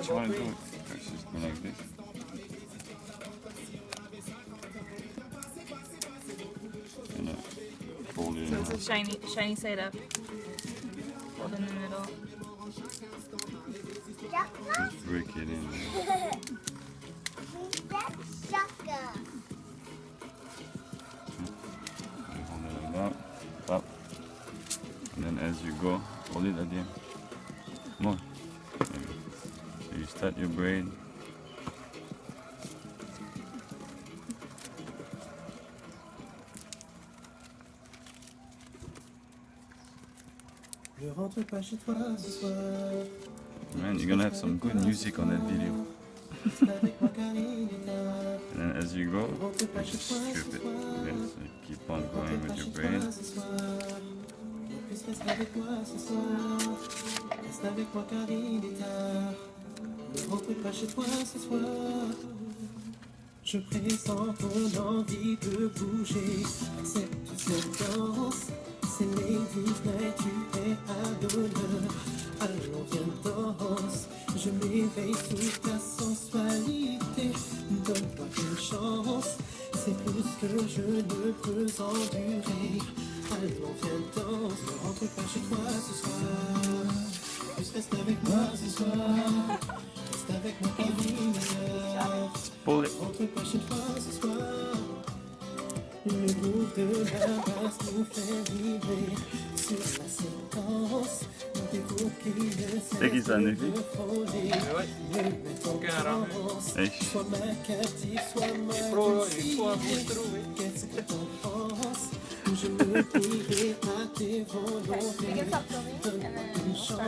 what you want to do. Let's just go like this. And fold it in So it's a half. shiny side up. Fold in the middle. Just break it in. You hold it like that. Up. And then as you go, hold it at the end. More. So you start your braid. Man, you're gonna have some good music on that video. And then as you go, you just strip it. Okay, so you keep on going with your braid. Je pressens ton envie de bouger. Accepte cette danse. C'est Ladies Night, tu es à l'honneur. Allons, viens danse. Je m'éveille sous ta sensualité. Donne-moi une chance. C'est plus que je ne peux endurer. Allons, viens danse. Ne rentre pas chez toi ce soir. Juste reste avec moi ce soir. Reste avec moi, Kevin. Pull it. Rentre pas chez toi ce soir. Le groupe de la basse nous fait vibrer sur la séquence. Des groupes qui ne cessent de frôler. Me mettent en transe. Sois ma captive, sois ma dulcinée. Qu'est-ce que t'en penses? Je me plierai à tes volontés. Donne-moi une chance.